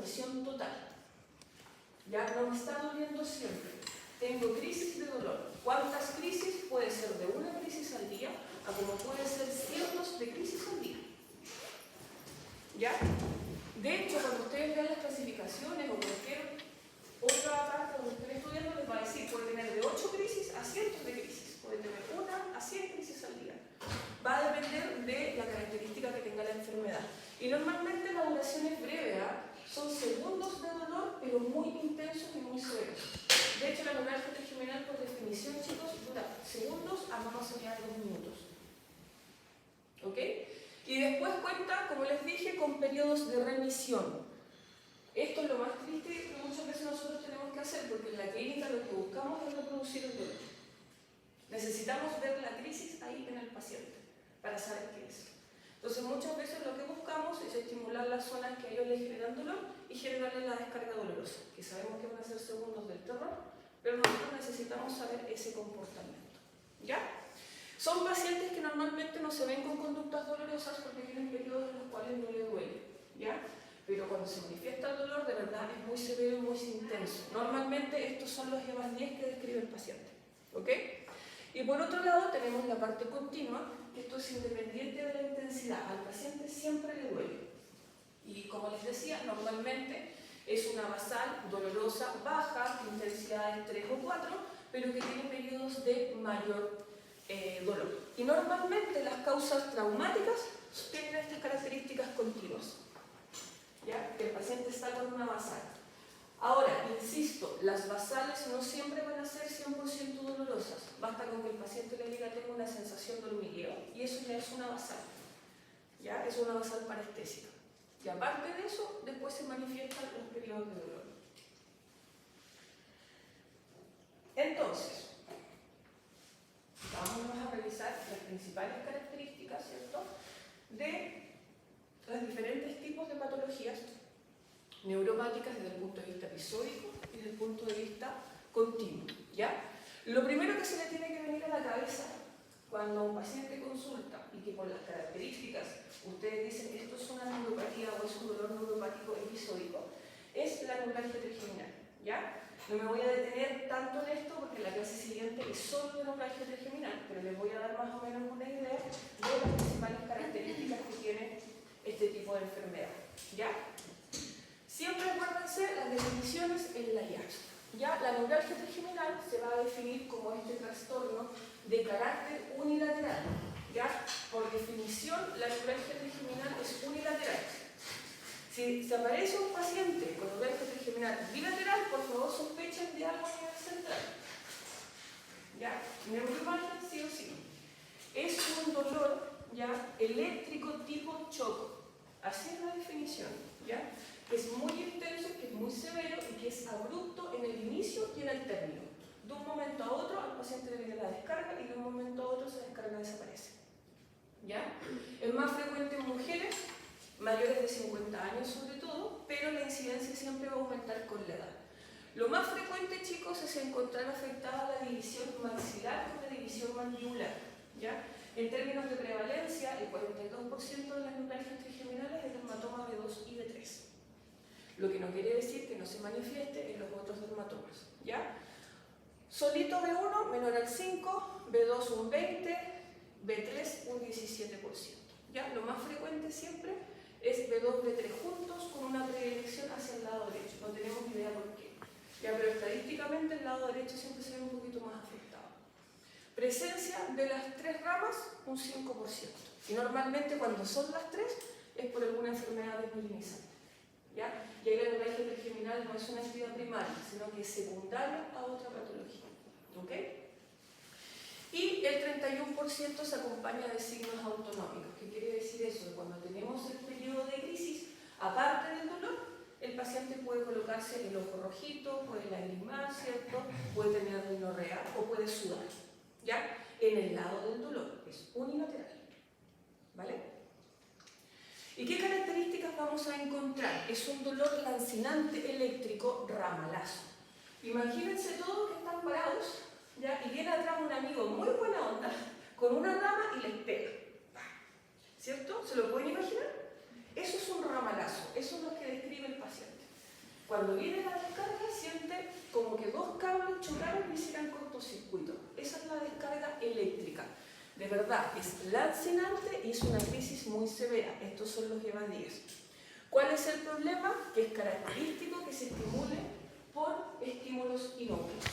remisión total. Ya no me está doliendo siempre. Tengo crisis de dolor. ¿Cuántas crisis? Puede ser de una crisis al día a como puede ser cientos de crisis al día. ¿Ya? De hecho, cuando ustedes vean las clasificaciones o cualquier otra parte donde estén estudiando, les va a decir, puede tener de 8 crisis a cientos de crisis, puede tener 1 a 100 crisis al día. Va a depender de la característica que tenga la enfermedad. Y normalmente la duración es breve, ¿eh? Son segundos de dolor, pero muy intensos y muy severos. De hecho, la neuralgia trigeminal, por definición, chicos, dura segundos a no más allá de 2 minutos. ¿Ok? Y después cuenta, como les dije, con periodos de remisión. Esto es lo más triste que muchas veces nosotros tenemos que hacer, porque en la clínica lo que buscamos es reproducir el dolor. Necesitamos ver la crisis ahí en el paciente para saber qué es. Entonces muchas veces lo que buscamos es estimular las zonas que a ellos les generan dolor y generarles la descarga dolorosa, que sabemos que van a ser segundos del terror, pero nosotros necesitamos saber ese comportamiento. ¿Ya? Son pacientes que normalmente no se ven con conductas dolorosas porque tienen periodos en los cuales no le duele. ¿Ya? Pero cuando se manifiesta el dolor, de verdad es muy severo y muy intenso. Normalmente estos son los EVAS 10 que describe el paciente. ¿Ok? Y por otro lado tenemos la parte continua, que esto es independiente de la intensidad. Al paciente siempre le duele. Y como les decía, normalmente es una basal dolorosa baja, intensidades 3 o 4, pero que tiene periodos de mayor dolor. Y normalmente las causas traumáticas tienen estas características continuas. ¿Ya? Que el paciente está con una basal. Ahora, insisto, las basales no siempre van a ser 100% dolorosas. Basta con que el paciente le diga tengo una sensación de hormigueo y eso ya es una basal. ¿Ya? Es una basal parestésica. Y aparte de eso, después se manifiestan los periodos de dolor. Entonces, vamos a revisar las principales características, ¿cierto?, de los diferentes tipos de patologías neuropáticas desde el punto de vista episódico y desde el punto de vista continuo. ¿Ya? Lo primero que se le tiene que venir a la cabeza cuando un paciente consulta y que por las características ustedes dicen que esto es una neuropatía o es un dolor neuropático episódico, es la neuralgia trigeminal. ¿Ya? No me voy a detener tanto en esto porque la clase siguiente es solo de neuralgia trigeminal, pero les voy a dar más o menos una idea de las principales características que tiene este tipo de enfermedad. ¿Ya? Siempre acuérdense las definiciones en la guía. Ya, la neuralgia trigeminal se va a definir como este trastorno de carácter unilateral. ¿Ya? Por definición, la neuralgia trigeminal es unilateral. Si se aparece un paciente con neuralgia trigeminal bilateral, por favor sospechen de algo a nivel central. ¿Ya? Neuroimagen sí o sí. Es un dolor, ¿ya?, eléctrico tipo choco. Así es la definición. ¿Ya? Que es muy intenso, que es muy severo y que es abrupto en el inicio y en el término. De un momento a otro al paciente le viene la descarga y de un momento a otro esa descarga desaparece. ¿Ya? Es más frecuente en mujeres mayores de 50 años sobre todo, pero la incidencia siempre va a aumentar con la edad. Lo más frecuente, chicos, es encontrar afectada la división maxilar con la división mandibular. ¿Ya? En términos de prevalencia, el 42% de las neuralgias trigeminales es dermatoma B2 y B3. Lo que no quiere decir que no se manifieste en los otros dermatomas. ¿Ya? Solito B1 menor al 5, B2 un 20, B3 un 17%. ¿Ya? Lo más frecuente siempre es B2, B3 juntos con una predilección hacia el lado derecho. No tenemos idea por qué. ¿Ya? Pero estadísticamente el lado derecho siempre se ve un poquito más afectado. Presencia de las 3 ramas, un 5%. Y normalmente cuando son las 3 es por alguna enfermedad desmielinizante. ¿Ya? Y ahí la neuralgia trigeminal no es una entidad primaria, sino que es secundaria a otra patología. ¿Ok? Y el 31% se acompaña de signos autonómicos. ¿Qué quiere decir eso? Que cuando tenemos el periodo de crisis, aparte del dolor, el paciente puede colocarse el ojo rojito, puede lagrimar, ¿cierto? Puede tener rinorrea o puede sudar. ¿Ya? En el lado del dolor, es unilateral. ¿Vale? ¿Y qué características vamos a encontrar? Es un dolor lancinante eléctrico ramalazo. Imagínense todos que están parados, ¿ya? Y viene atrás un amigo muy buena onda, con una rama y les pega. ¿Cierto? ¿Se lo pueden imaginar? Eso es un ramalazo, eso es lo que describe el paciente. Cuando viene la descarga, siente como que dos cables chocaron y hicieran cortocircuito. Esa es la descarga eléctrica. De verdad, es lancinante y es una crisis muy severa. Estos son los EVA 10. ¿Cuál es el problema? Que es característico que se estimule por estímulos inocuos.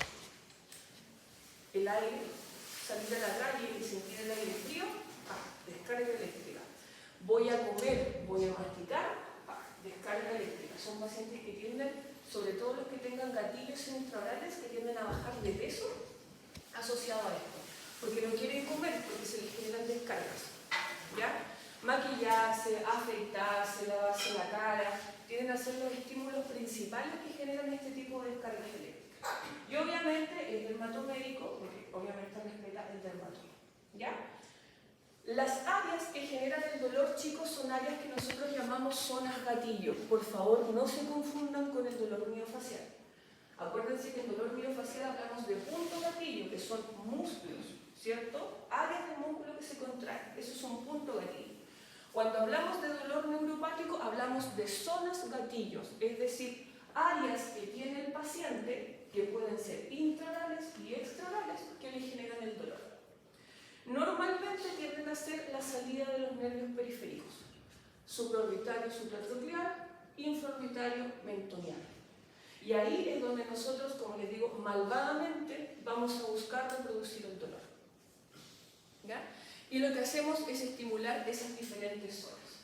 El aire, salir a la calle y sentir el aire frío, descarga eléctrica. Voy a comer, voy a masticar, descarga eléctrica. Son pacientes que tienden, sobre todo los que tengan gatillos intraorales, que tienden a bajar de peso asociado a esto. Porque no quieren comer, porque se les generan descargas. ¿Ya? Maquillarse, afeitarse, lavarse la cara, tienden a ser los estímulos principales que generan este tipo de descargas eléctricas. Y obviamente el dermatomédico, porque obviamente respeta el dermatólogo. ¿Ya? Las áreas que generan el dolor, chicos, son áreas que nosotros llamamos zonas gatillo. Por favor, no se confundan con el dolor miofacial. Acuérdense que en dolor miofacial hablamos de punto gatillo, que son músculos, ¿cierto? Áreas del músculo que se contraen. Eso es un punto gatillo. Cuando hablamos de dolor neuropático, hablamos de zonas gatillos, es decir, áreas que tiene el paciente que pueden ser intraorales y extraorales que le generan el dolor. Normalmente tienden a ser la salida de los nervios periféricos, supraorbitario, supratroclear, infraorbitario, mentoniano. Y ahí es donde nosotros, como les digo, malvadamente vamos a buscar reproducir el dolor. ¿Ya? Y lo que hacemos es estimular esas diferentes zonas.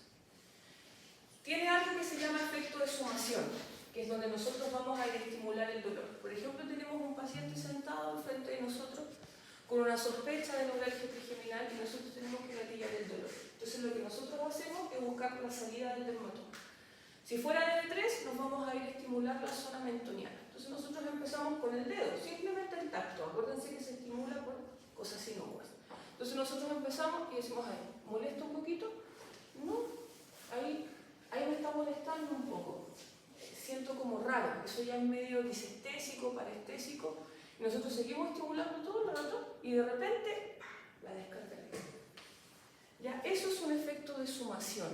Tiene algo que se llama efecto de sumación, que es donde nosotros vamos a estimular el dolor. Por ejemplo, tenemos un paciente sentado al frente de nosotros con una sospecha de neuralgia trigeminal y nosotros tenemos que gatillar el dolor. Entonces lo que nosotros hacemos es buscar la salida del dermatólogo. Si fuera de 3, nos vamos a ir a estimular la zona mentoniana. Entonces nosotros empezamos con el dedo, simplemente el tacto. Acuérdense que se estimula por cosas inocuas. Entonces nosotros empezamos y decimos, ahí, ¿molesta un poquito? No, ahí me está molestando un poco. Siento como raro, eso ya es medio disestésico, parestésico. Y nosotros seguimos estimulando todo el rato y de repente, la descarga eléctrica. Ya, eso es un efecto de sumación,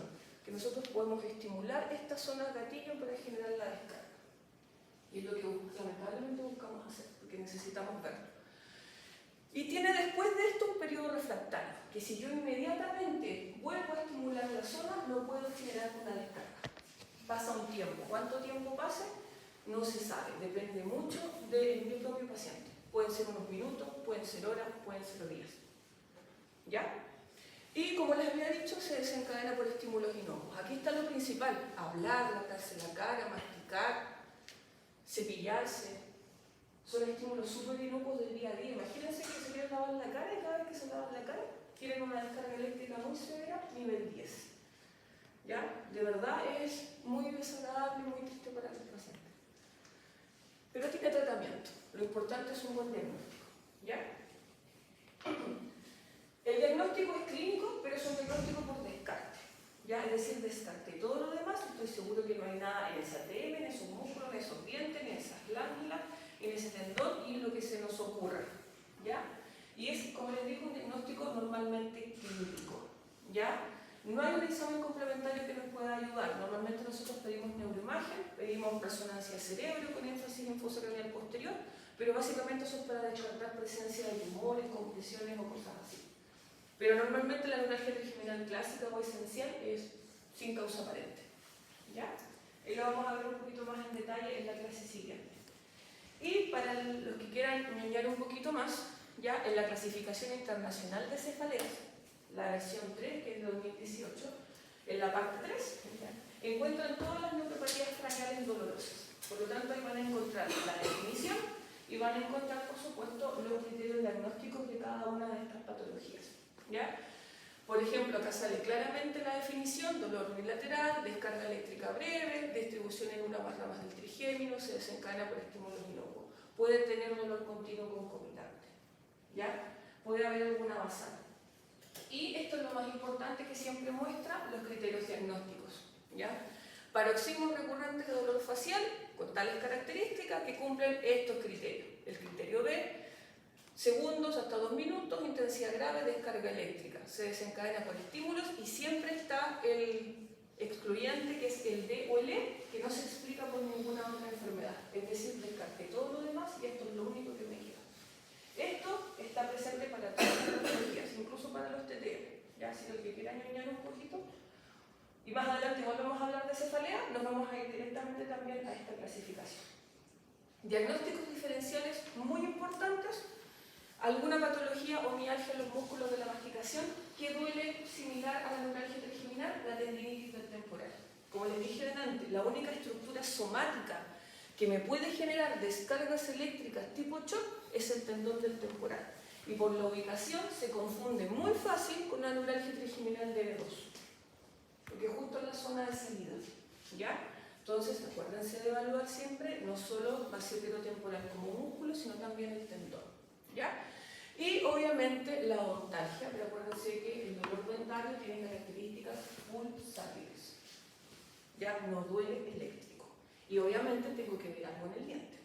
que nosotros podemos estimular estas zonas gatillo para generar la descarga. Y es lo que lamentablemente buscamos hacer, porque necesitamos verlo. Y tiene después de esto un periodo refractario, que si yo inmediatamente vuelvo a estimular la zona, no puedo generar una descarga. Pasa un tiempo. ¿Cuánto tiempo pase? No se sabe. Depende mucho de mi propio paciente. Pueden ser unos minutos, pueden ser horas, pueden ser días. ¿Ya? Y como les había dicho, se desencadena por estímulos inocuos. Aquí está lo principal. Hablar, lavarse la cara, masticar, cepillarse. Son estímulos súper inocuos del día a día. Imagínense que se quieren lavar la cara y cada vez que se lavan la cara tienen una descarga eléctrica muy severa, nivel 10. ¿Ya? De verdad es muy desagradable y muy triste para el paciente. Pero tiene tratamiento. Lo importante es un buen diagnóstico. ¿Ya? El diagnóstico es clínico, pero es un diagnóstico por descarte. ¿Ya? Es decir, descarte todo lo demás. Estoy seguro que no hay nada en esa ATM, en esos músculos, en esos dientes, en esas glándulas, en ese tendón y lo que se nos ocurra. ¿Ya? Y es, como les digo, un diagnóstico normalmente clínico. ¿Ya? No hay un examen complementario que nos pueda ayudar. Normalmente nosotros pedimos neuroimagen, pedimos resonancia de cerebro con énfasis en fosa craneal posterior, pero básicamente eso es para descartar presencia de tumores, compresiones o cosas así. Pero normalmente la neuralgia trigeminal clásica o esencial es sin causa aparente. ¿Ya? Y lo vamos a ver un poquito más en detalle en la clase siguiente. Y para los que quieran ñoñar un poquito más, ya en la clasificación internacional de cefaleas, la versión 3, que es de 2018, en la parte 3, encuentran todas las neuropatías craneales dolorosas. Por lo tanto, ahí van a encontrar la definición y van a encontrar, por supuesto, los criterios diagnósticos de cada una de estas patologías. ¿Ya? Por ejemplo, acá sale claramente la definición: dolor unilateral, descarga eléctrica breve, distribución en una o más ramas del trigémino, se desencadena por estímulos inocuos. Puede tener dolor continuo concomitante. ¿Ya? Puede haber alguna basal. Y esto es lo más importante que siempre muestra los criterios diagnósticos. ¿Ya? Paroxismo recurrente de dolor facial con tales características que cumplen estos criterios. El criterio B, segundos hasta 2 minutos, intensidad grave, descarga eléctrica. Se desencadena por estímulos y siempre está el excluyente, que es el D o el E, que no se explica por ningún ninguna otra enfermedad. Es decir, descarté todo lo demás y esto es lo único que me queda. Esto está presente para todas las patologías, incluso para los TTM. Ya, si el que quiera ñoñar un poquito, y más adelante volvemos a hablar de cefalea, nos vamos a ir directamente también a esta clasificación. Diagnósticos diferenciales muy importantes. Alguna patología o mialgia en los músculos de la masticación que duele similar a la neuralgia trigeminal, la tendinitis del temporal. Como les dije antes, la única estructura somática que me puede generar descargas eléctricas tipo shock es el tendón del temporal. Y por la ubicación se confunde muy fácil con la neuralgia trigeminal de B2, porque justo en la zona de salida. ¿Ya? Entonces, acuérdense de evaluar siempre no solo vacío temporal como músculo, sino también el tendón. ¿Ya? Y obviamente la odontalgia, pero acuérdense que el dolor dentario tiene características pulsátiles. Ya no duele eléctrico. Y obviamente tengo que ver algo en el diente.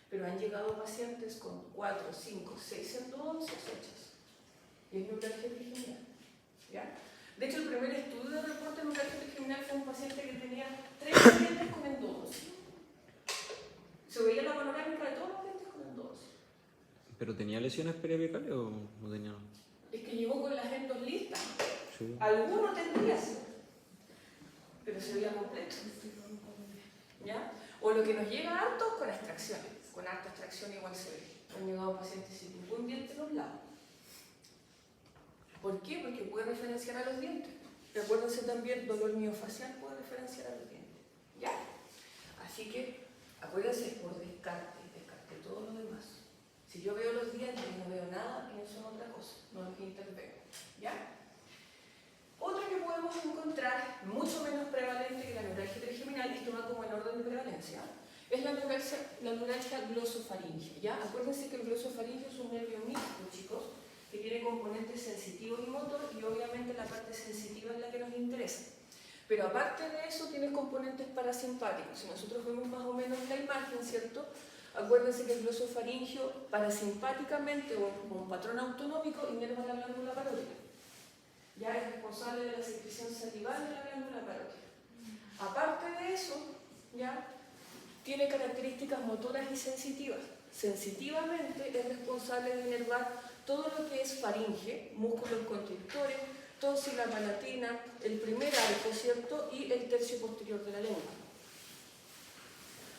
Pero han llegado pacientes con 4, 5, 6 endodoncias hechas. Y es neuralgia trigeminal. ¿Ya? De hecho, el primer estudio de reporte de neuralgia trigeminal fue un paciente que tenía 3 dientes con endodoncia. Se veía la panorámica de todos los dientes con endodoncia. ¿Pero tenía lesiones periapicales o no tenía? Es que llegó con las endos listas. Sí. Alguno tendría, pero se veía completo. ¿Ya? O lo que nos llega harto con extracciones. Con harta extracción igual se ve. Han llegado pacientes sin ningún diente en los lados. ¿Por qué? Porque puede referenciar a los dientes. Recuérdense también, dolor miofacial puede referenciar a los dientes. ¿Ya? Así que, acuérdense, por descarte todo lo demás. Si yo veo los dientes y no veo nada, pienso en otra cosa, no los intervengo. ¿Ya? Otro que podemos encontrar, mucho menos prevalente que la neuralgia trigeminal, y esto va como en orden de prevalencia, es la neuralgia glosofaringea. ¿Ya? Acuérdense que el glosofaringeo es un nervio mixto, chicos, que tiene componentes sensitivos y motor, y obviamente la parte sensitiva es la que nos interesa. Pero aparte de eso, tiene componentes parasimpáticos. Si nosotros vemos más o menos la imagen, ¿cierto? Acuérdense que el glosofaringeo parasimpáticamente o con un patrón autonómico inerva la glándula parótida. Ya es responsable de la secreción salival de la glándula parótida. Aparte de eso, ya tiene características motoras y sensitivas. Sensitivamente es responsable de inervar todo lo que es faringe, músculos constrictores, tónsila palatina, el primer arco, ¿cierto? Y el tercio posterior de la lengua.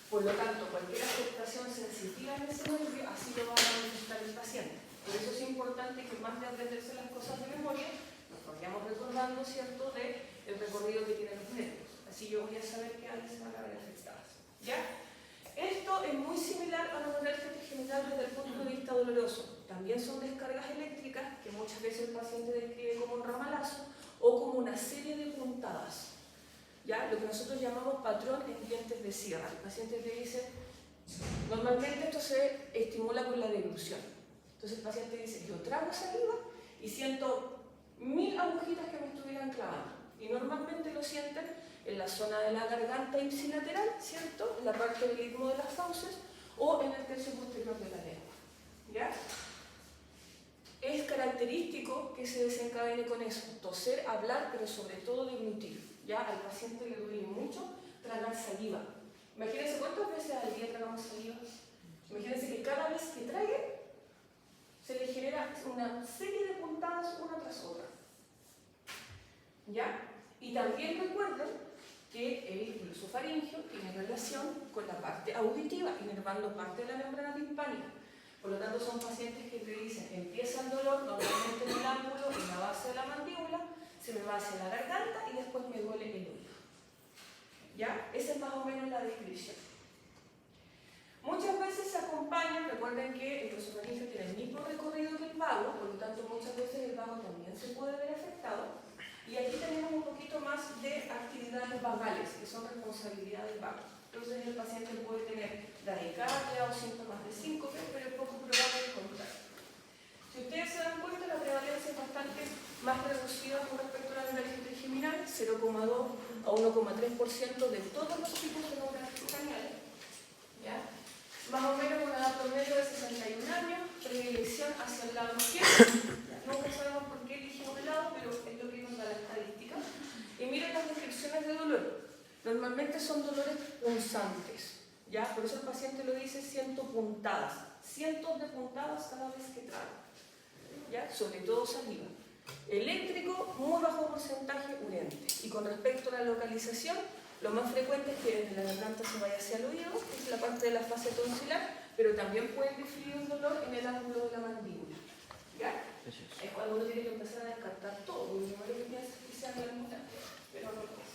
Por lo tanto, cualquier afectación sensitiva en ese nervio, así lo va a manifestar el paciente. Por eso es importante que más de aprenderse las cosas de memoria, nos vayamos recordando, ¿cierto?, del recorrido que tienen los nervios. Así yo voy a saber qué áreas se van a ver afectadas. ¿Ya? Esto es muy similar a la neuralgia trigeminal desde el punto de vista doloroso. También son descargas eléctricas que muchas veces el paciente describe como un ramalazo o como una serie de puntadas. ¿Ya? Lo que nosotros llamamos patrón en dientes de sierra. El paciente te dice, normalmente esto se estimula con la deglución. Entonces el paciente dice, yo trago saliva y siento 1000 agujitas que me estuvieran clavando. Y normalmente lo sienten en la zona de la garganta ipsilateral, ¿cierto? En la parte del istmo de las fauces o en el tercio posterior de la lengua. ¿Ya? Es característico que se desencadene con eso, toser, hablar, pero sobre todo deglutir. Ya al paciente le duele mucho tragar saliva. Imagínense cuántas veces al día tragamos saliva. Imagínense que cada vez que trague se le genera una serie de puntadas una tras otra. ¿Ya? Y también recuerden que el glosofaringeo tiene relación con la parte auditiva, inervando parte de la membrana timpánica. Por lo tanto, son pacientes que te dicen, empieza el dolor normalmente en el ángulo, en la base de la mandíbula, se me va hacia la garganta y después me duele el oído. ¿Ya? Esa es más o menos la descripción. Muchas veces se acompañan, recuerden que el glosofaringeo tiene el mismo recorrido que el vago, por lo tanto muchas veces el vago también se puede ver afectado. Y aquí tenemos un poquito más de actividades vagales, que son responsabilidad del vago. Entonces el paciente puede tener bradicardia o síntomas de síncope, pero es poco probable el contrario. Si ustedes se dan cuenta, la prevalencia es bastante más reducida con respecto a la neuralgia trigeminal, 0,2 a 1,3% de todos los tipos de neuralgia craneales. ¿Ya? Más o menos una edad promedio de 61 años, predilección hacia el lado izquierdo. Nunca sabemos por qué elegimos el lado, pero es lo que nos da la estadística. Y miren las descripciones de dolor. Normalmente normalmente son dolores punzantes, ¿ya? Por eso el paciente lo dice, siento puntadas, cientos de puntadas cada vez que trago, ¿ya? Sobre todo saliva. Eléctrico, muy bajo porcentaje, urente. Y con respecto a la localización, lo más frecuente es que desde la garganta se vaya hacia el oído, que es la parte de la fase tonsilar, pero también pueden diferir un dolor en el ángulo de la mandíbula, ¿ya? Es cuando uno tiene que empezar a descartar todo, porque lo primero que piensa es que sea glándula, pero no lo es.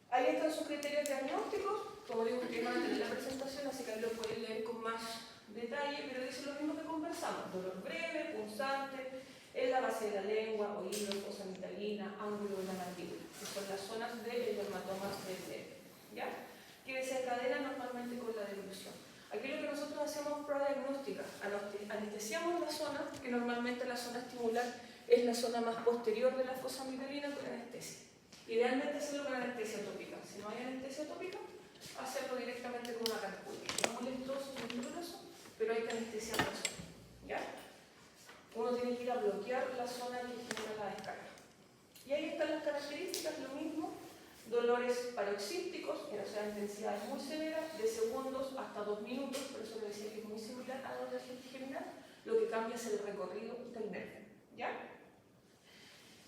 Ahí están sus criterios diagnósticos, como digo, que van a tener la presentación, así que ahí lo pueden leer con más detalle, pero dice lo mismo que conversamos: dolor breve, punzante, en la base de la lengua, oído, fosa mitalina, ángulo de la mandíbula, que son las zonas del dermatoma del nervio, ¿ya? Que desencadenan normalmente con la deglución. Aquí lo que nosotros hacemos prueba diagnóstica, anestesiamos la zona, que normalmente la zona estimular es la zona más posterior de la fosa mitalina, con anestesia. Idealmente hacerlo con anestesia tópica. Si no hay anestesia tópica, hacerlo directamente con una carpulina. No es molestoso, no es doloroso, pero hay que anestesiar la zona, ¿ya? Uno tiene que ir a bloquear la zona que genera la descarga. Y ahí están las características, lo mismo: dolores paroxísticos, o sea, intensidades muy severas, de segundos hasta 2 minutos, por eso le decía que es muy similar a la neuralgia trigeminal. Lo que cambia es el recorrido del nervio, ¿ya?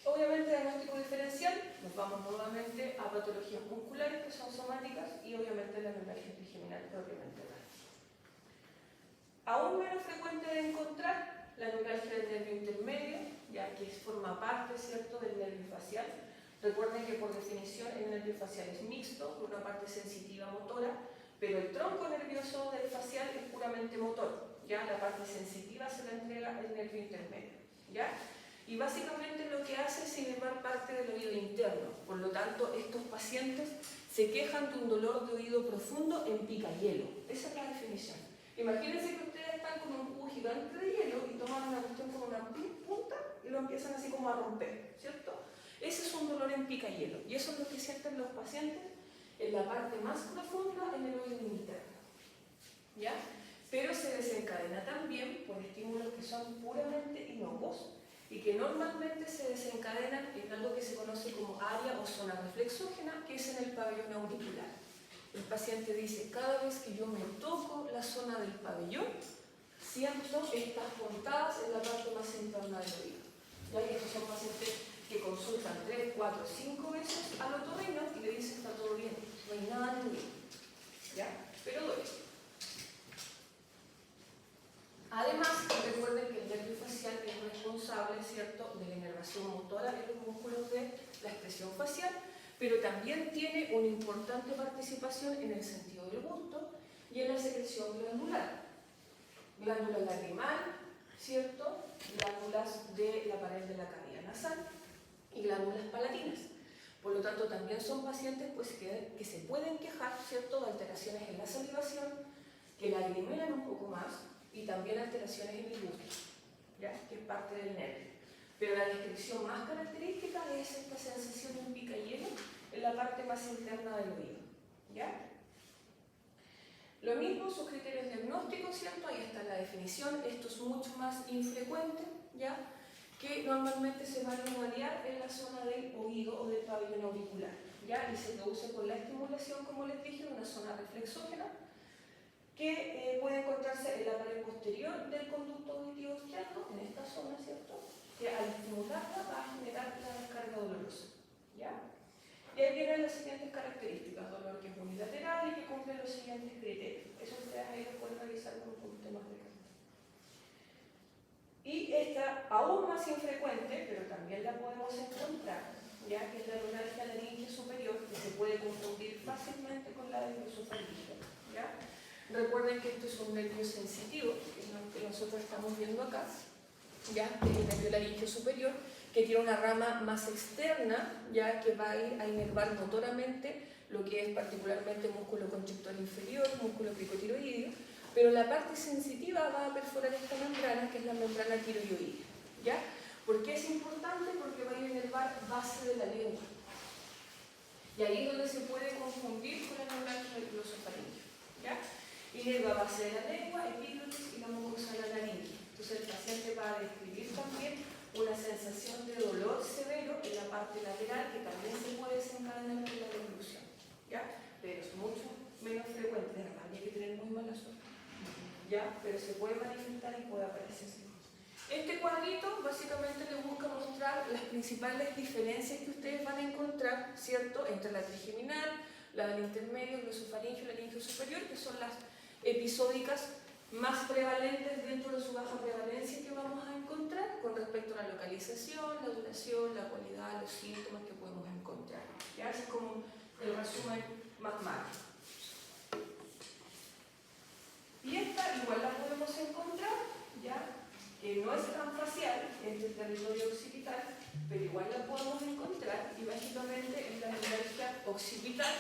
Obviamente, diagnóstico diferencial, nos vamos nuevamente a patologías musculares que son somáticas y obviamente la neuralgia trigeminal propiamente tal. Aún menos frecuente de encontrar la neuralgia del nervio intermedio, ya que forma parte, ¿cierto?, del nervio facial. Recuerden que por definición el nervio facial es mixto, con una parte sensitiva motora, pero el tronco nervioso del facial es puramente motor, ¿ya? La parte sensitiva se la entrega el nervio intermedio, ¿ya? Y básicamente lo que hace es inervar parte del oído interno. Por lo tanto, estos pacientes se quejan de un dolor de oído profundo en picahielo. Esa es la definición. Imagínense que ustedes están con un cubo gigante de hielo y toman una cuestión con una punta y lo empiezan así como a romper, ¿cierto? Ese es un dolor en picahielo. Y eso es lo que sienten los pacientes en la parte más profunda, en el oído interno, ¿ya? Pero se desencadena también por estímulos que son puramente inocuos y que normalmente se desencadenan en algo que se conoce como área o zona reflexógena, que es en el pabellón auricular. El paciente dice: cada vez que yo me toco la zona del pabellón, siento estas puntadas en la parte más interna del oído. ¿Ya? Y estos son pacientes que consultan 3, 4, 5 veces al otorrino y le dicen: está todo bien, no hay nada en el oído, ¿ya? Pero duele. Además, recuerden que el nervio facial es responsable, ¿cierto?, de la inervación motora en los músculos de la expresión facial, pero también tiene una importante participación en el sentido del gusto y en la secreción glandular. Glándula lagrimal, ¿cierto?, glándulas de la pared de la cavidad nasal y glándulas palatinas. Por lo tanto, también son pacientes pues, que se pueden quejar, ¿cierto?, de alteraciones en la salivación, que lagrimean un poco más, y también alteraciones en el gusto, ¿ya?, que es parte del nervio. Pero la descripción más característica es esta sensación en picahielo en la parte más interna del oído, ¿ya? Lo mismo, sus criterios diagnósticos, ¿cierto? Ahí está la definición. Esto es mucho más infrecuente, ¿ya?, que normalmente se va a irradiar en la zona del oído o del pabellón auricular, ¿ya? Y se produce por la estimulación, como les dije, de una zona reflexógena que puede encontrarse en la pared posterior del conducto auditivo externo, en esta zona, ¿cierto?, que al estimularla va a generar la descarga dolorosa, ¿ya? Y ahí vienen las siguientes características: dolor que es unilateral y que cumple los siguientes criterios. Eso ustedes ahí lo pueden revisar con un poquito más de calma. Y esta, aún más infrecuente, pero también la podemos encontrar, ya que es la neuralgia laringe superior, que se puede confundir fácilmente con la de glosofaringe, ¿ya? Recuerden que esto es un nervio sensitivo, que es lo que nosotros estamos viendo acá, ya, que es el nervio laringeo superior, que tiene una rama más externa, ya que va a ir a inervar motoramente lo que es particularmente músculo constrictor inferior, músculo cricotiroideo, pero la parte sensitiva va a perforar esta membrana, que es la membrana tiroidea, ¿ya? ¿Por qué es importante? Porque va a ir a inervar base de la lengua. Y ahí es donde se puede confundir con la neuralgia del glosofaringeo, ¿ya? Inerva base de la lengua, epiglotis y la mucosa de la laringe. Entonces el paciente va a describir también una sensación de dolor severo en la parte lateral que también se puede desencadenar con la devolución, ¿ya? Pero es mucho menos frecuente, de verdad, hay que tener muy mala suerte, ¿ya? Pero se puede manifestar y puede aparecer. Este cuadrito básicamente les busca mostrar las principales diferencias que ustedes van a encontrar, ¿cierto?, entre la trigeminal, la del intermedio, el glosofaringeo y la laringio superior, que son las episódicas más prevalentes dentro de su baja prevalencia que vamos a encontrar con respecto a la localización, la duración, la cualidad, los síntomas que podemos encontrar. ¿Ya? Ese es como el resumen más macro. Y esta igual la podemos encontrar, ¿ya?, que no es tan facial, es del territorio occipital, pero igual la podemos encontrar y básicamente es la neuralgia occipital,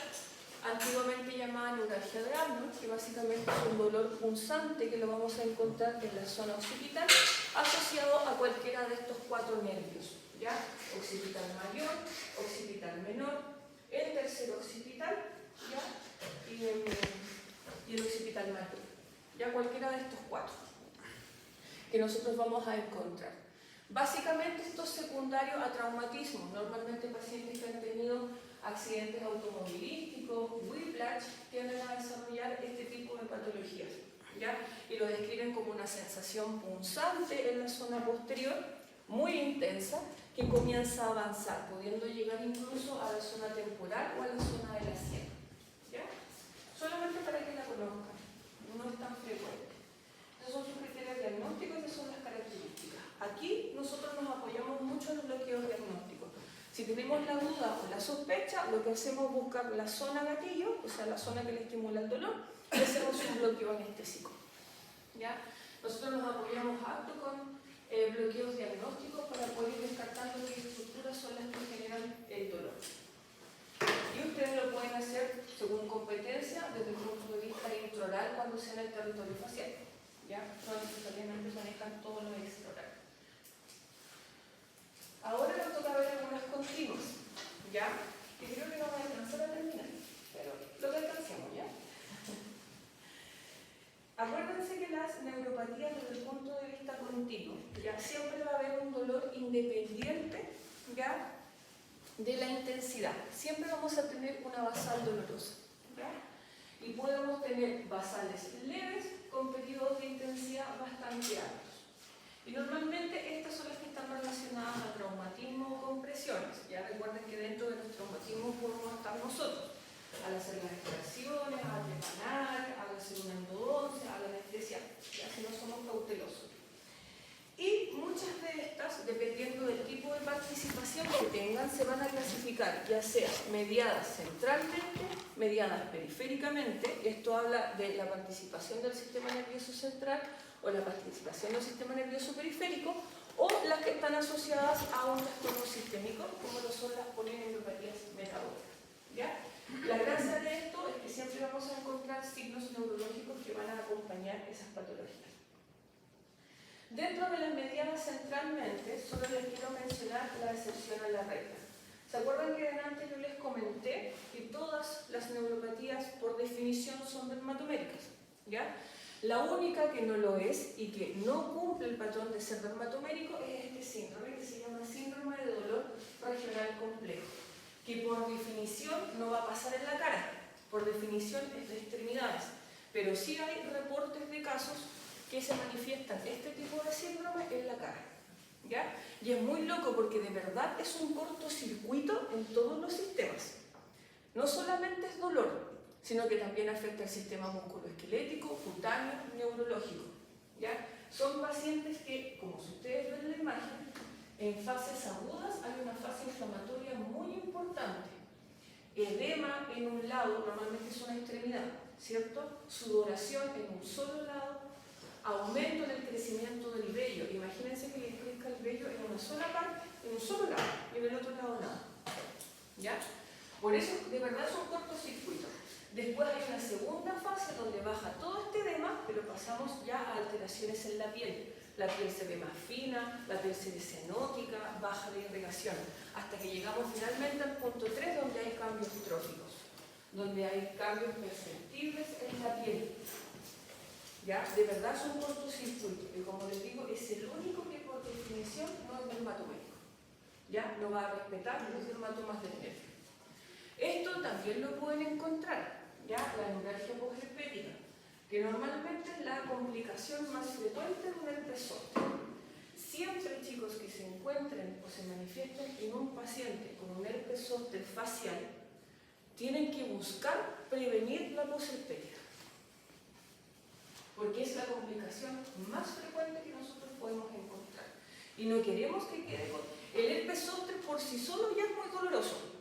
antiguamente llamada neuralgia de Arnold, que básicamente es un dolor punzante que lo vamos a encontrar en la zona occipital, asociado a cualquiera de estos 4 nervios, ¿ya? Occipital mayor, occipital menor, el tercero occipital, ¿ya? Y el occipital mayor, ya cualquiera de estos 4 que nosotros vamos a encontrar. Básicamente esto es secundario a traumatismo. Normalmente pacientes que han tenido accidentes automovilísticos, whiplash, tienden a desarrollar este tipo de patologías, ¿ya? Y lo describen como una sensación punzante en la zona posterior, muy intensa, que comienza a avanzar, pudiendo llegar incluso a la zona temporal o a la zona de la sien, ¿ya? Solamente para que la conozcan, no es tan frecuente. Esos son sus criterios diagnósticos y esas son las características. Aquí nosotros nos apoyamos mucho en los bloqueos diagnósticos. Si tenemos la duda o la sospecha, lo que hacemos es buscar la zona gatillo, o sea, la zona que le estimula el dolor, y hacemos un bloqueo anestésico, ¿ya? Nosotros nos apoyamos harto con bloqueos diagnósticos para poder ir descartando qué estructuras son las que generan el dolor. Y ustedes lo pueden hacer según competencia desde el punto de vista intraoral cuando sea en el territorio facial, ¿ya? No necesariamente manejan todo lo extraoral. Ahora nos toca ver algunas continuas, ¿ya? Que creo que no va a alcanzar a terminar, pero lo que alcancemos, ¿ya? Acuérdense que las neuropatías desde el punto de vista continuo, ¿ya? Siempre va a haber un dolor independiente, ¿ya?, de la intensidad. Siempre vamos a tener una basal dolorosa, ¿ya? Y podemos tener basales leves con periodos de intensidad bastante altos. Y normalmente estas son las que están relacionadas a traumatismo o compresiones. Ya recuerden que dentro de los traumatismos podemos estar nosotros, al hacer las extracciones, al trepanar, al hacer una endodoncia, a la anestesia, ya si no somos cautelosos. Y muchas de estas, dependiendo del tipo de participación que tengan, se van a clasificar, ya sea mediadas centralmente, mediadas periféricamente, esto habla de la participación del sistema nervioso central o la participación del sistema nervioso periférico, o las que están asociadas a un trastorno sistémico, como lo son las polineuropatías metabólicas, ¿ya? La gracia de esto es que siempre vamos a encontrar signos neurológicos que van a acompañar esas patologías. Dentro de las medianas centralmente, solo les quiero mencionar la excepción a la regla. ¿Se acuerdan que antes yo les comenté que todas las neuropatías por definición son dermatoméricas? ¿Ya? La única que no lo es y que no cumple el patrón de ser dermatomérico es este síndrome que se llama síndrome de dolor regional complejo, que por definición no va a pasar en la cara, por definición es de extremidades, pero sí hay reportes de casos que se manifiestan este tipo de síndrome en la cara, ¿ya? Y es muy loco porque de verdad es un cortocircuito en todos los sistemas. No solamente es dolor, sino que también afecta el sistema musculoesquelético, cutáneo, neurológico, ¿ya? Son pacientes que, como si ustedes ven la imagen, en fases agudas hay una fase inflamatoria muy importante. Edema en un lado, normalmente es una extremidad, ¿cierto? Sudoración en un solo lado, aumento del crecimiento del vello. Imagínense que les crezca el vello en una sola parte, en un solo lado, y en el otro lado nada, ¿ya? Por eso, de verdad, es un cortocircuito. Después hay una segunda fase donde baja todo este edema, pero pasamos ya a alteraciones en la piel. La piel se ve más fina, la piel se ve cianótica, baja la irrigación, hasta que llegamos finalmente al punto 3, donde hay cambios tróficos, donde hay cambios perceptibles en la piel. ¿Ya? De verdad es un cortocircuito, y como les digo, es el único que por definición no es dermatomédico. ¿Ya? No va a respetar los dermatomas del nervio. Esto también lo pueden encontrar, ¿ya? La neuralgia posherpética, que normalmente es la complicación más frecuente de un herpes zóster. Siempre, chicos, que se encuentren o se manifiesten en un paciente con un herpes zóster facial, tienen que buscar prevenir la posherpética, porque es la complicación más frecuente que nosotros podemos encontrar. Y no queremos que quede con... El herpes zóster por sí solo ya es muy doloroso.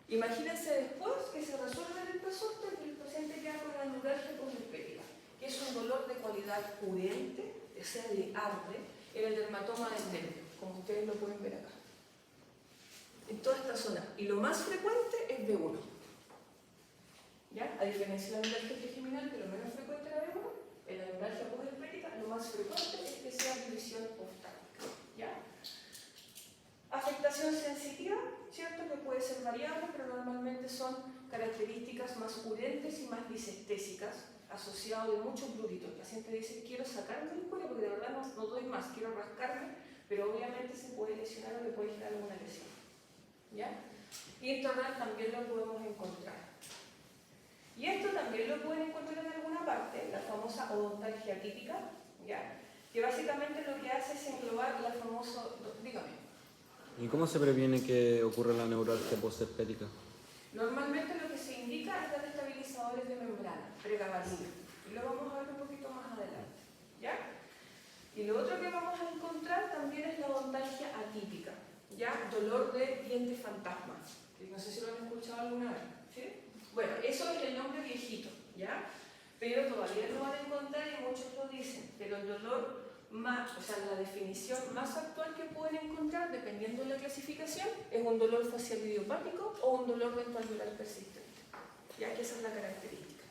Imagínense después que se resuelve el herpes zóster y el paciente queda con la neuralgia posherpética, que es un dolor de cualidad urente, o sea, le arde en el dermatoma del nervio, como ustedes lo pueden ver acá. En toda esta zona. Y lo más frecuente es B1. ¿Ya? A diferencia de la neuralgia trigeminal, que lo menos frecuente era B1, en la neuralgia posherpética lo más frecuente es que sea división oftálmica. ¿Ya? Afectación sensitiva, ¿cierto? Que puede ser variable, pero normalmente son características más urentes y más disestésicas, asociado de mucho prurito. El paciente dice, quiero sacarme el cuero porque de verdad no doy más, quiero rascarme, pero obviamente se puede lesionar o le puede generar alguna lesión. ¿Ya? Y intraoral también lo podemos encontrar. Y esto también lo pueden encontrar en alguna parte, la famosa odontalgia atípica, ¿ya? Que básicamente lo que hace es englobar la famosa... Dígame. ¿Y cómo se previene que ocurra la neuralgia posherpética? Normalmente lo que se indica es dar estabilizadores de membrana, pregabalina. Y lo vamos a ver un poquito más adelante. ¿Ya? Y lo otro que vamos a encontrar también es la odontalgia atípica. ¿Ya? Dolor de diente fantasma. No sé si lo han escuchado alguna vez. ¿Sí? Bueno, eso es el nombre viejito. ¿Ya? Pero todavía lo van a encontrar y muchos lo dicen. Pero el dolor más, o sea, la definición más actual que pueden encontrar, dependiendo de la clasificación, es un dolor facial idiopático o un dolor dentoalveolar persistente, ya que esa es la característica.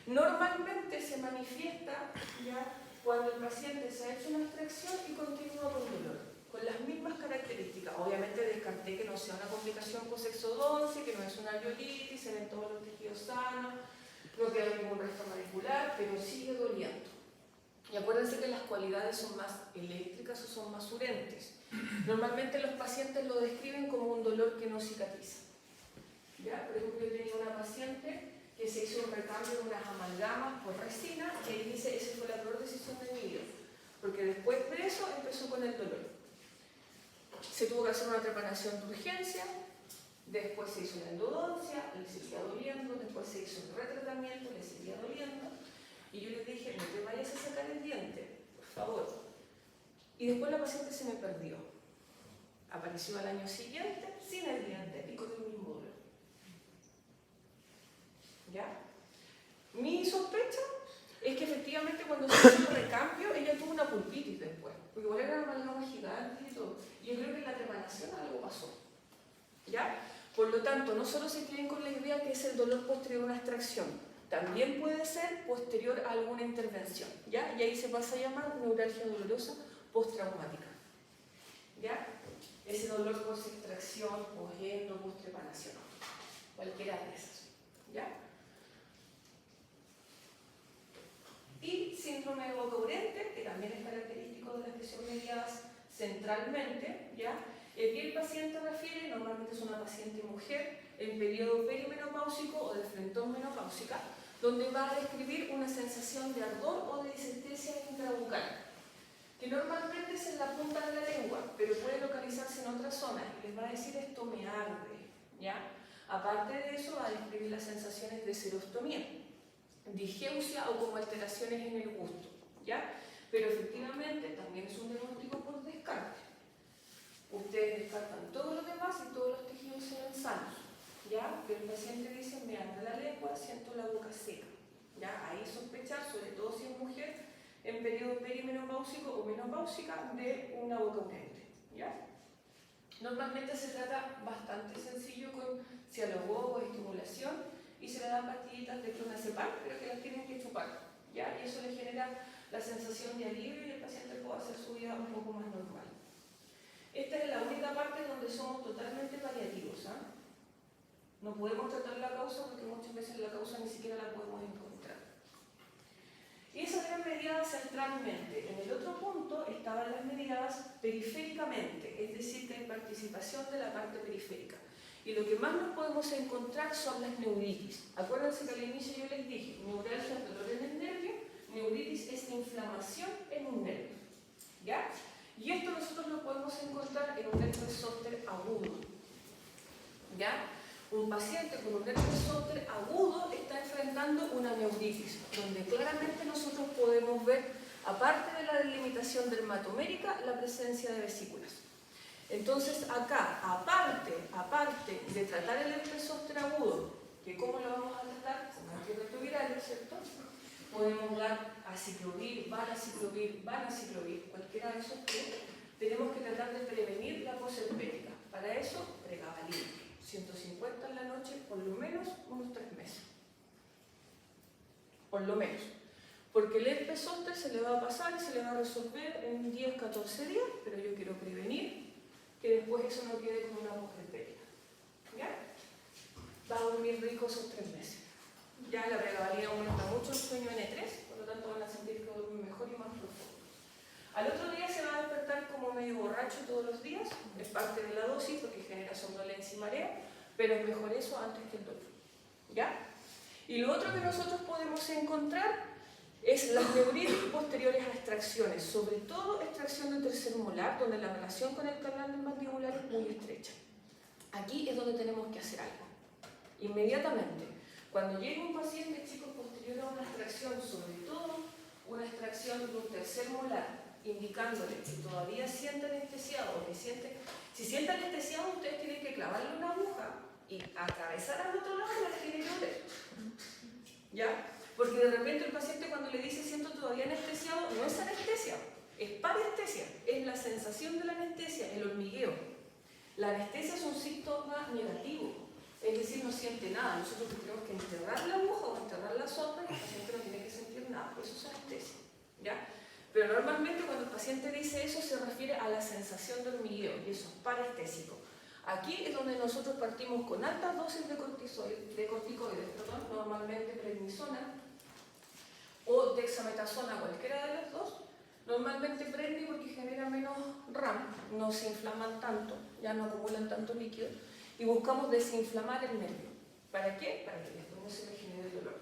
Normalmente se manifiesta ya cuando el paciente se ha hecho una extracción y continúa con dolor, con las mismas características. Obviamente descarté que no sea una complicación post-exodoncia, que no es una alveolitis, se ven todos los tejidos sanos, no queda ningún resto radicular, pero sigue doliendo. Y acuérdense que las cualidades son más eléctricas o son más urentes. Normalmente los pacientes lo describen como un dolor que no cicatriza. ¿Ya? Por ejemplo, yo tenía una paciente que se hizo un recambio de unas amalgamas por resina y ahí dice, esa fue la peor decisión de mi vida, porque después de eso empezó con el dolor. Se tuvo que hacer una trepanación de urgencia, después se hizo una endodoncia, le seguía doliendo, después se hizo un retratamiento, le seguía doliendo. Y yo les dije, no te vayas a sacar el diente, por favor. Y después la paciente se me perdió. Apareció al año siguiente sin el diente y con el mismo dolor. ¿Ya? Mi sospecha es que efectivamente cuando se hizo el recambio, ella tuvo una pulpitis después. Porque igual era una amalgama gigante y todo. Y yo creo que en la trepanación algo pasó. ¿Ya? Por lo tanto, no solo se queden con la idea que es el dolor posterior a una extracción, también puede ser posterior a alguna intervención, ¿ya? Y ahí se pasa a llamar neuralgia dolorosa postraumática, ¿ya? Ese dolor post-extracción, post-endo, post-trepanación, cualquiera de esas, ¿ya? Y síndrome de boca urente, que también es característico de las que son mediadas centralmente, ¿ya? Y el paciente refiere, normalmente es una paciente mujer, en periodo perimenopáusico o de frentón menopáusica, donde va a describir una sensación de ardor o de disestesia intrabucal, que normalmente es en la punta de la lengua, pero puede localizarse en otras zonas y les va a decir esto me arde, ¿ya? Aparte de eso va a describir las sensaciones de serostomía, digeusia o como alteraciones en el gusto, ¿ya? Pero efectivamente también es un diagnóstico por descarte. Ustedes descartan todo lo demás y todos los tejidos se ven sanos, ¿ya? Pero el paciente dice, me arde la lengua, siento la boca seca, ¿ya? Ahí sospechar, sobre todo si es mujer, en periodo perimenopáusico o menopáusica, de una boca urente, ¿ya? Normalmente se trata bastante sencillo con cialogo o estimulación y se le dan pastillitas de clonazepam, pero que las tienen que chupar, ¿ya? Y eso le genera la sensación de alivio y el paciente puede hacer su vida un poco más normal. Esta es la única parte donde somos totalmente paliativos, ¿eh? No podemos tratar la causa porque muchas veces la causa ni siquiera la podemos encontrar. Y esas eran mediadas centralmente. En el otro punto estaban las mediadas periféricamente, es decir, que hay participación de la parte periférica. Y lo que más nos podemos encontrar son las neuritis. Acuérdense que al inicio yo les dije, neuralgia es dolor en el nervio, neuritis es inflamación en un nervio. ¿Ya? Y esto nosotros lo podemos encontrar en un nervio zóster agudo. ¿Ya? Un paciente con un nervio zóster agudo está enfrentando una neuritis, donde claramente nosotros podemos ver, aparte de la delimitación dermatomérica, la presencia de vesículas. Entonces acá, aparte de tratar el herpes zóster agudo, que ¿cómo lo vamos a tratar? Con antirretrovirales, ¿cierto? Podemos dar aciclovir, vanaciclovir, cualquiera de esos tres. Tenemos que tratar de prevenir la posherpética. Para eso, pregabalina, 150 en la noche, por lo menos unos 3 meses. Por lo menos. Porque el herpes zóster se le va a pasar y se le va a resolver en 10, 14 días, pero yo quiero prevenir que después eso no quede como una posherpética. ¿Ya? Va a dormir rico esos 3 meses. Ya la pregabalina aumenta mucho el sueño N3, por lo tanto van a sentir que duermen mejor y más profundo. Al otro día se va a despertar como medio borracho todos los días, es parte de la dosis porque genera somnolencia y mareo, pero es mejor eso antes que el dolor. ¿Ya? Y lo otro que nosotros podemos encontrar es las neuritis posteriores a extracciones, sobre todo extracción del tercer molar, donde la relación con el canal del mandibular es muy estrecha. Aquí es donde tenemos que hacer algo. Inmediatamente, cuando llegue un paciente, chicos, posterior a una extracción, sobre todo una extracción de un tercer molar, indicándole que todavía siente anestesiado o que siente... Si siente anestesiado, ustedes tienen que clavarle una aguja y atravesar al otro lado la que tiene que doler. ¿Ya? Porque de repente el paciente cuando le dice siento todavía anestesiado, no es anestesia, es parestesia, es la sensación de la anestesia, el hormigueo. La anestesia es un síntoma negativo, es decir, no siente nada. Nosotros tenemos que enterrar la aguja o enterrar la sonda y el paciente no tiene que sentir nada, por eso es anestesia. ¿Ya? Pero normalmente cuando el paciente dice eso se refiere a la sensación de hormigueo y eso es parestésico. Aquí es donde nosotros partimos con altas dosis de corticoides, normalmente prednisona o dexametasona, cualquiera de las dos. Normalmente prende porque genera menos RAM, no se inflaman tanto, ya no acumulan tanto líquido y buscamos desinflamar el nervio. ¿Para qué? Para que después no se le genere dolor.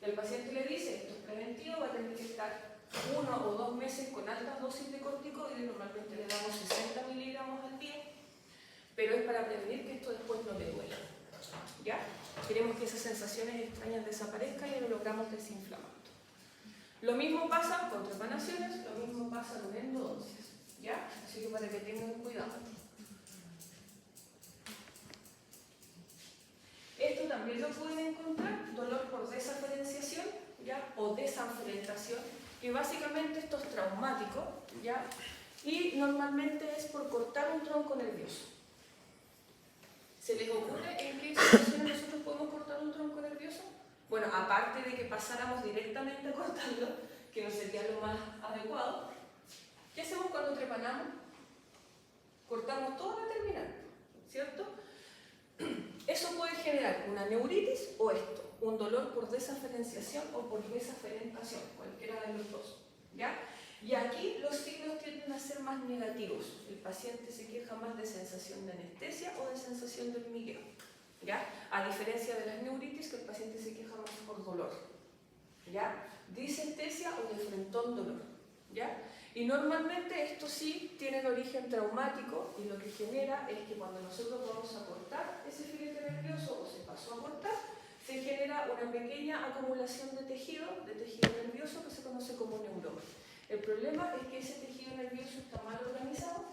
Y el paciente le dice, esto es preventivo, va a tener que estar 1 o 2 meses con altas dosis de corticoides, normalmente le damos 60 miligramos al día, pero es para prevenir que esto después no le duela. ¿Ya? Queremos que esas sensaciones extrañas desaparezcan y lo logramos desinflamando. Lo mismo pasa con trepanaciones, lo mismo pasa con endodoncias. ¿Ya? Así que para que tengan cuidado. Esto también lo pueden encontrar, dolor por desaferenciación, ¿ya? O desanferentación, y básicamente esto es traumático, ¿ya? Y normalmente es por cortar un tronco nervioso. ¿Se les ocurre en qué situaciones nosotros podemos cortar un tronco nervioso? Bueno, aparte de que pasáramos directamente a cortarlo, que no sería lo más adecuado, ¿qué hacemos cuando trepanamos? Cortamos todo la terminal, ¿cierto? Eso puede generar una neuritis o esto, un dolor por desaferenciación o por desaferentación, cualquiera de los dos, ¿ya? Y aquí los signos tienden a ser más negativos. El paciente se queja más de sensación de anestesia o de sensación de hormigueo, ¿ya? A diferencia de las neuritis, que el paciente se queja más por dolor, ¿ya? Disestesia o de frentón dolor, ¿ya? Y normalmente esto sí tiene el origen traumático y lo que genera es que cuando nosotros vamos a cortar ese filete nervioso o se pasó a cortar, se genera una pequeña acumulación de tejido nervioso que se conoce como neuroma. El problema es que ese tejido nervioso está mal organizado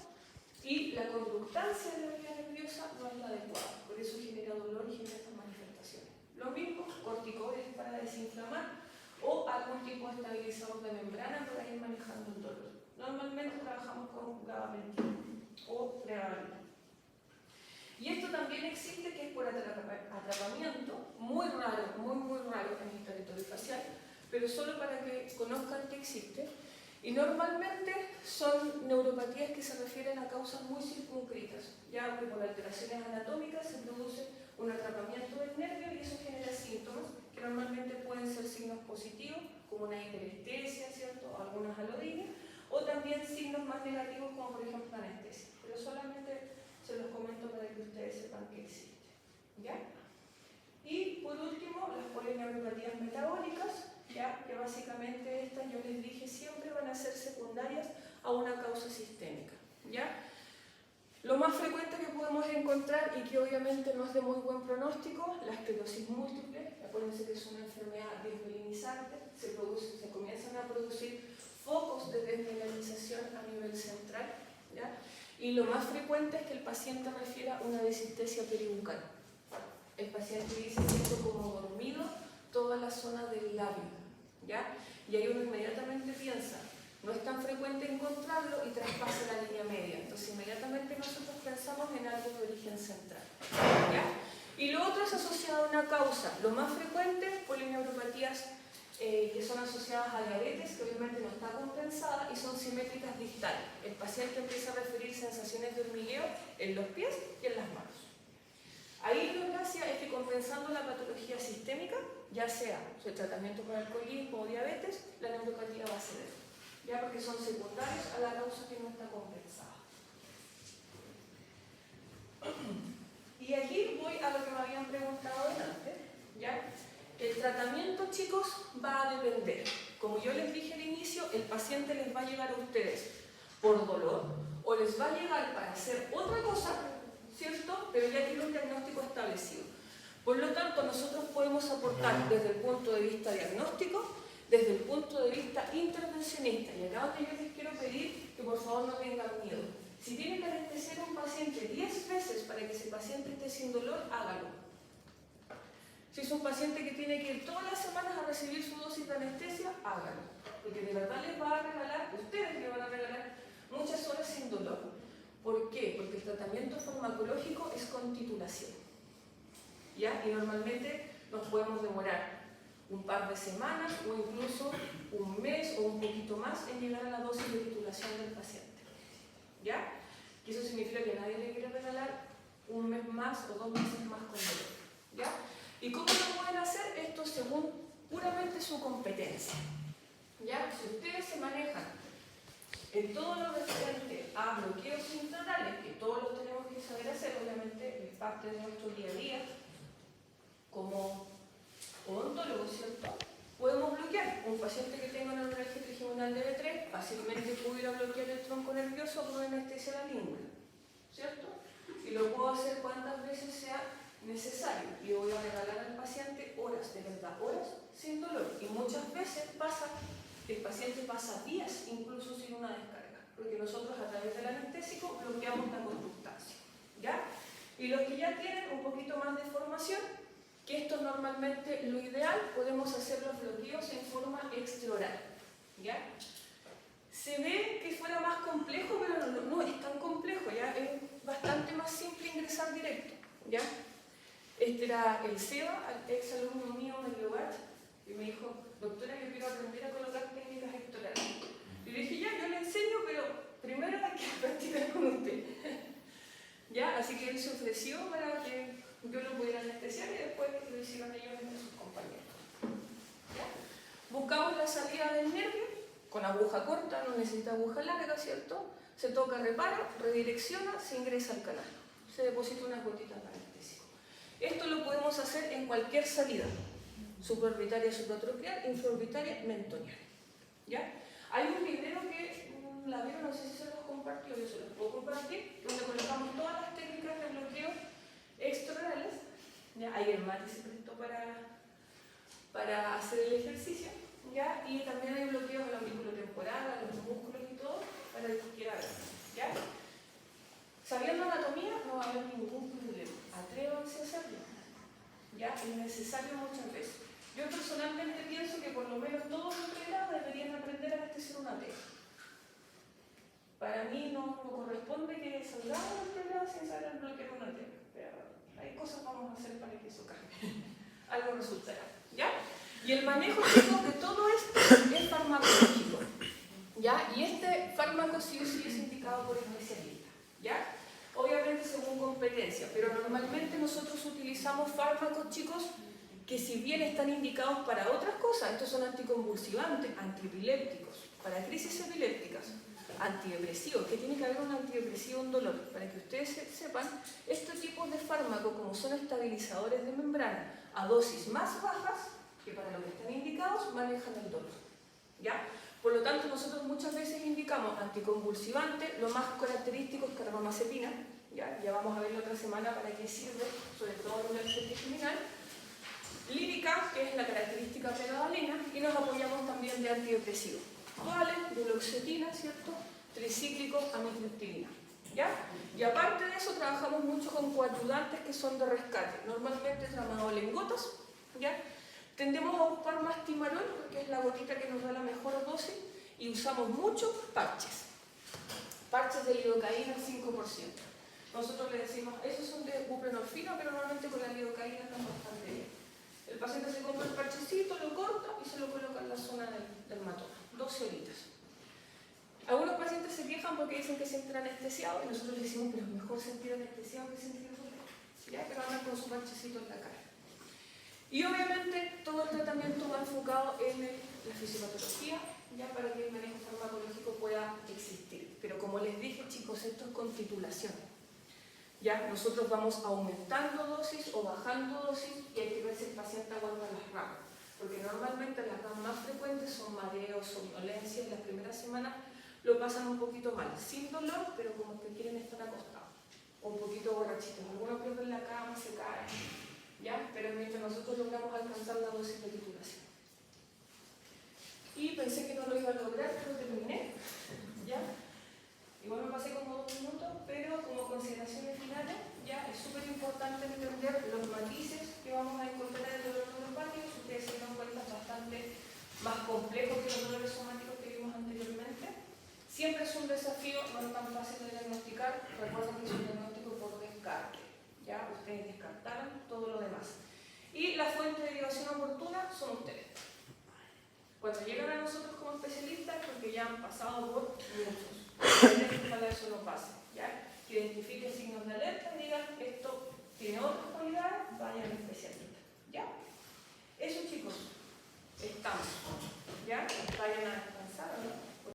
y la conductancia de la vía nerviosa no es la adecuada, por eso genera dolor y genera estas manifestaciones. Lo mismo, corticoides para desinflamar o algún tipo de estabilizador de membrana para ir manejando el dolor. Normalmente trabajamos con gabapentina o pregabalina. Y esto también existe, que es por atrapamiento, muy raro, muy raro en el territorio facial, pero solo para que conozcan que existe. Y normalmente son neuropatías que se refieren a causas muy circunscritas, ya que por alteraciones anatómicas se produce un atrapamiento del nervio y eso genera síntomas que normalmente pueden ser signos positivos, como una hiperestesia, más negativos como por ejemplo la anestesia, pero solamente se los comento para que ustedes sepan que existe. ¿Ya? Y por último, las polineuropatías metabólicas, ya que básicamente estas, yo les dije, siempre van a ser secundarias a una causa sistémica. ¿Ya? Lo más frecuente que podemos encontrar y que obviamente no es de muy buen pronóstico, la esclerosis múltiple. Acuérdense que es una enfermedad desmielinizante, se comienzan a producir focos de desmielinización a nivel central, ¿ya? Y lo más frecuente es que el paciente refiera una disintesia peribucal. El paciente dice siento como dormido toda la zona del labio, ¿ya? Y ahí uno inmediatamente piensa, no es tan frecuente encontrarlo y traspasa la línea media. Entonces inmediatamente nosotros pensamos en algo de origen central, ¿ya? Y lo otro es asociado a una causa. Lo más frecuente, polineuropatías que son asociadas a diabetes, que obviamente no está compensada y son simétricas distales. El paciente empieza a referir sensaciones de hormigueo en los pies y en las manos. Ahí la gracia es que compensando la patología sistémica, ya sea el tratamiento con alcoholismo o diabetes, la neuropatía va a ceder, ya porque son secundarios a la causa que no está compensada. Y aquí voy a lo que me habían preguntado antes, ¿ya? El tratamiento, chicos, va a depender. Como yo les dije al inicio, el paciente les va a llegar a ustedes por dolor o les va a llegar para hacer otra cosa, ¿cierto? Pero ya tiene un diagnóstico establecido. Por lo tanto, nosotros podemos aportar desde el punto de vista diagnóstico, desde el punto de vista intervencionista. Y acá donde yo les quiero pedir que por favor no tengan miedo. Si tienen que anestesiar a un paciente 10 veces para que ese paciente esté sin dolor, hágalo. Si es un paciente que tiene que ir todas las semanas a recibir su dosis de anestesia, hágalo. Porque de verdad les va a regalar, ustedes le van a regalar muchas horas sin dolor. ¿Por qué? Porque el tratamiento farmacológico es con titulación, ¿ya? Y normalmente nos podemos demorar un par de semanas o incluso un mes o un poquito más en llegar a la dosis de titulación del paciente, ¿ya? Y eso significa que nadie le quiere regalar un mes más o 2 meses más con dolor, ¿ya? ¿Y cómo lo pueden hacer? Esto según puramente su competencia, ¿ya? Si ustedes se manejan en todo lo referente a bloqueos intranales, que todos los tenemos que saber hacer, obviamente es parte de nuestro día a día, como odontólogos, ¿cierto? Podemos bloquear. Un paciente que tenga una neuralgia trigeminal de B3 fácilmente pudiera bloquear el tronco nervioso con anestesia a la língula, ¿cierto? Y lo puedo hacer cuantas veces sea necesario. Y voy a regalar al paciente horas, de verdad, horas sin dolor. Y muchas veces pasa que el paciente pasa días incluso sin una descarga, porque nosotros a través del anestésico bloqueamos la conductancia, ¿ya? Y los que ya tienen un poquito más de formación, que esto normalmente lo ideal, podemos hacer los bloqueos en forma extraoral, ¿ya? Se ve que fuera más complejo, pero no es tan complejo, ¿ya? Es bastante más simple ingresar directo, ¿ya? Este era el Seba, ex alumno mío en el lugar, y me dijo, doctora, yo quiero aprender a colocar técnicas extraorales. Y le dije, ya, yo le enseño, pero primero hay que practicar con usted. ¿Ya? Así que él se ofreció para que yo lo pudiera anestesiar y después lo hicieron ellos entre sus compañeros. ¿Ya? Buscamos la salida del nervio con aguja corta, no necesita aguja larga, ¿cierto? Se toca, repara, redirecciona, se ingresa al canal. Se deposita unas gotitas de anestésico. Esto lo podemos hacer en cualquier salida. Supraorbitaria, supratropial, infraorbitaria, mentonial. ¿Ya? Hay un video que la vieron, no sé si se los compartió, yo se los puedo compartir, donde colocamos todas las técnicas de bloqueo extraorales. ¿Ya? Ahí el mate se prestó para hacer el ejercicio, ¿ya? Y también hay bloqueos al auriculo temporal, a los músculos y todo, para el que quiera ver, ¿ya? Sabiendo anatomía no va a haber ningún problema, atrévanse a hacerlo, ¿ya? Es necesario muchas veces. Yo personalmente pienso que por lo menos todos los pregrados deberían aprender a anestesiar una T. Para mí no corresponde que salgamos del pregrado sin saber el bloqueo de una T, pero hay cosas que vamos a hacer para que eso cambie. Algo resultará, ¿ya? Y el manejo, chicos, de todo esto es farmacológico, ¿ya? Y este fármaco sí o sí es indicado por especialistas, ¿ya? Obviamente según competencia, pero normalmente nosotros utilizamos fármacos, chicos, que si bien están indicados para otras cosas, estos son anticonvulsivantes, antiepilépticos, para crisis epilépticas, antidepresivos, que tiene que haber un antidepresivo en dolor. Para que ustedes sepan, estos tipos de fármacos, como son estabilizadores de membrana, a dosis más bajas, que para lo que están indicados, manejan el dolor. ¿Ya? Por lo tanto, nosotros muchas veces indicamos anticonvulsivante, lo más característico es carbamazepina, ya vamos a ver la otra semana para qué sirve, sobre todo en el centro criminal. Lírica, que es la característica pregabalina, y nos apoyamos también de antidepresivos. Duales, duloxetina, ¿cierto? Tricíclicos, amitriptilina. ¿Ya? Y aparte de eso, trabajamos mucho con coadyuvantes que son de rescate, normalmente tramadol en gotas, ¿ya? Tendemos a buscar más timarol, porque es la gotita que nos da la mejor dosis, y usamos muchos parches. Parches de lidocaína al 5%. Nosotros le decimos, esos son de buprenorfina, pero normalmente con la lidocaína están bastante bien. El paciente se compra el parchecito, lo corta y se lo coloca en la zona del hematoma. 12 horitas. Algunos pacientes se quejan porque dicen que sienten anestesiado, y nosotros les decimos, pero es mejor sentir anestesiado que sentir dolor. ¿Ya? Pero andan con su parchecito en la cara. Y obviamente todo el tratamiento va enfocado en la fisiopatología, ya para que el manejo farmacológico pueda existir. Pero como les dije, chicos, esto es con titulación. Ya nosotros vamos aumentando dosis o bajando dosis, y hay que ver si el paciente aguanta las RAM. Porque normalmente las RAM más frecuentes son mareos, somnolencia, en las primeras semanas lo pasan un poquito mal, sin dolor, pero como que quieren estar acostados, o un poquito borrachitos. Algunos pierden la cama, se caen. ¿Ya? Pero mientras nosotros logramos alcanzar la dosis de titulación. Y pensé que no lo iba a lograr, pero terminé. ¿Ya? Igual me pasé como 2 minutos, pero como consideraciones finales, ya es súper importante entender los matices que vamos a encontrar en el dolor neuropático. Si ustedes se dan cuenta, es bastante más complejo que los dolores somáticos que vimos anteriormente. Siempre es un desafío, no es tan fácil de diagnosticar. Recuerden que es un diagnóstico por descarte. Ya ustedes descartaron todo lo demás. Y la fuente de derivación oportuna son ustedes. Cuando llegan a nosotros como especialistas, porque ya han pasado por muchos. Ojalá eso no pase. ¿Ya? Que identifiquen signos de alerta y digan, esto tiene otras cualidades, vayan al especialista.